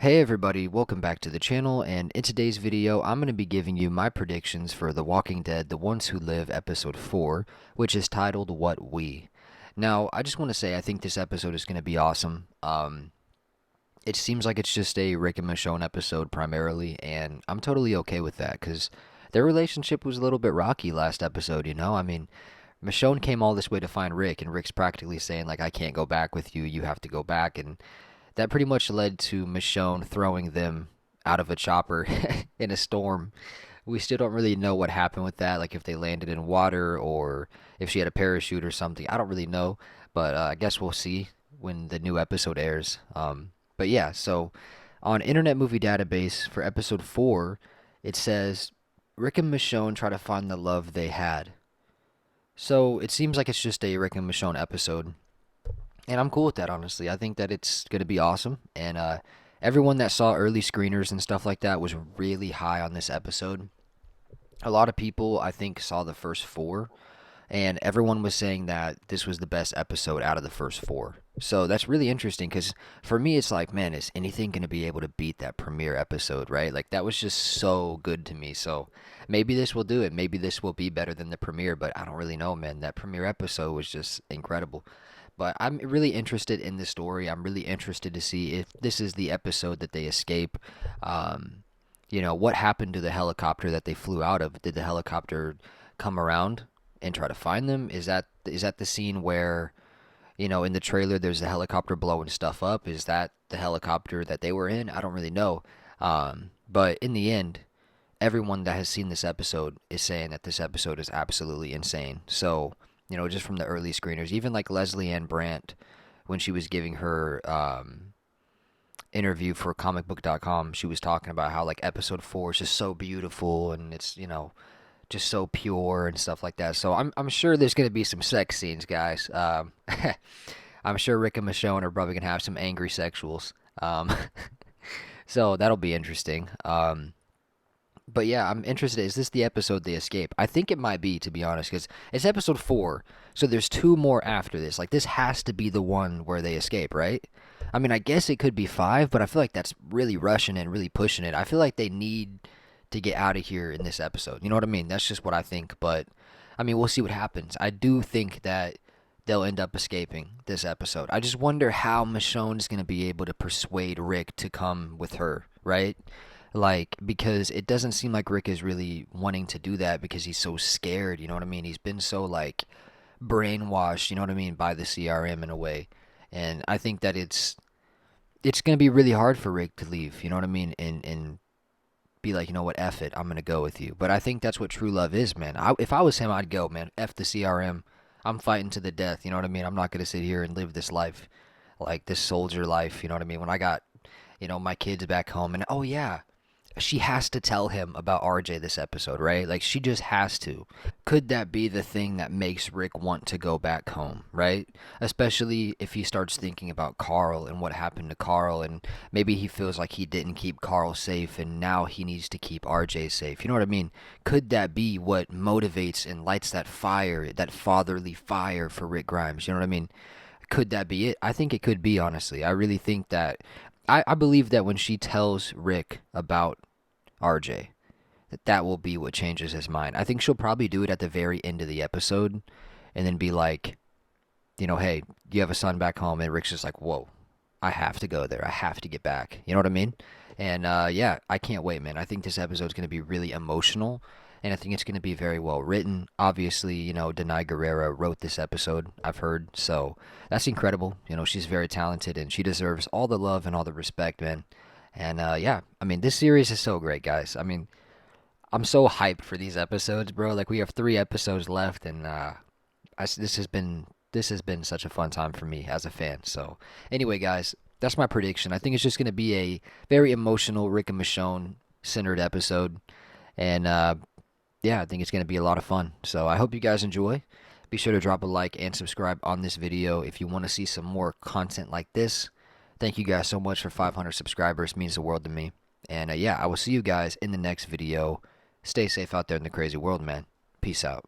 Hey everybody, welcome back to the channel, and in today's video I'm going to be giving you my predictions for The Walking Dead The Ones Who Live episode 4, which is titled What We. Now, I just want to say I think this episode is going to be awesome. It seems like it's just a Rick and Michonne episode primarily, and I'm totally okay with that because their relationship was a little bit rocky last episode, you know? I mean, Michonne came all this way to find Rick, and Rick's practically saying, like, I can't go back with you, you have to go back, and that pretty much led to Michonne throwing them out of a chopper in a storm. We still don't really know what happened with that, like if they landed in water or if she had a parachute or something. I don't really know, but I guess we'll see when the new episode airs. But yeah, so on Internet Movie Database for episode 4, it says Rick and Michonne try to find the love they had. So it seems like it's just a Rick and Michonne episode. And I'm cool with that, honestly. I think that it's going to be awesome. And everyone that saw early screeners and stuff like that was really high on this episode. A lot of people, I think, saw the first 4. And everyone was saying that this was the best episode out of the first 4. So that's really interesting because for me, it's like, man, is anything going to be able to beat that premiere episode, right? Like, that was just so good to me. So maybe this will do it. Maybe this will be better than the premiere, but I don't really know, man. That premiere episode was just incredible. But I'm really interested in this story. I'm really interested to see if this is the episode that they escape. Um, what happened to the helicopter that they flew out of? Did the helicopter come around and try to find them? Is that the scene where, in the trailer there's a helicopter blowing stuff up? Is that the helicopter that they were in? I don't really know. But in the end, everyone that has seen this episode is saying that this episode is absolutely insane. So, just from the early screeners, even like Leslie Ann Brandt, when she was giving her interview for comicbook.com, she was talking about how like episode 4 is just so beautiful and it's, just so pure and stuff like that. So I'm sure there's going to be some sex scenes, guys. I'm sure Rick and Michonne are probably going to have some angry sexuals. So that'll be interesting. But yeah, I'm interested. Is this the episode they escape? I think it might be, to be honest, because it's episode 4, so there's 2 more after this. Like, this has to be the one where they escape, right? I mean, I guess it could be 5, but I feel like that's really rushing it and really pushing it. I feel like they need to get out of here in this episode. You know what I mean? That's just what I think, but I mean, we'll see what happens. I do think that they'll end up escaping this episode. I just wonder how Michonne's going to be able to persuade Rick to come with her, right? Like, because it doesn't seem like Rick is really wanting to do that because he's so scared, you know what I mean? He's been so, like, brainwashed, you know what I mean, by the CRM in a way. And I think that it's going to be really hard for Rick to leave, you know what I mean, and be like, you know what, F it, I'm going to go with you. But I think that's what true love is, man. If I was him, I'd go, man, F the CRM. I'm fighting to the death, you know what I mean? I'm not going to sit here and live this life, like this soldier life, you know what I mean? When I got, my kids back home, and oh yeah, she has to tell him about RJ this episode, right? Like, she just has to. Could that be the thing that makes Rick want to go back home, right? Especially if he starts thinking about Carl and what happened to Carl, and maybe he feels like he didn't keep Carl safe and now he needs to keep RJ safe. You know what I mean? Could that be what motivates and lights that fire, that fatherly fire for Rick Grimes? You know what I mean? Could that be it? I think it could be, honestly. I really think that. I believe that when she tells Rick about RJ, that will be what changes his mind. I think she'll probably do it at the very end of the episode and then be like, hey, you have a son back home. And Rick's just like, whoa, I have to go there. I have to get back. You know what I mean? And yeah, I can't wait, man. I think this episode's going to be really emotional. And I think it's going to be very well written. Obviously, Denai Guerrero wrote this episode, I've heard. So that's incredible. She's very talented and she deserves all the love and all the respect, man. And yeah, I mean, this series is so great, guys. I mean, I'm so hyped for these episodes, bro. Like, we have 3 episodes left, and this has been such a fun time for me as a fan. So anyway, guys, that's my prediction. I think it's just gonna be a very emotional Rick and Michonne centered episode, and yeah, I think it's gonna be a lot of fun. So I hope you guys enjoy. Be sure to drop a like and subscribe on this video if you want to see some more content like this. Thank you guys so much for 500 subscribers. It means the world to me. And yeah, I will see you guys in the next video. Stay safe out there in the crazy world, man. Peace out.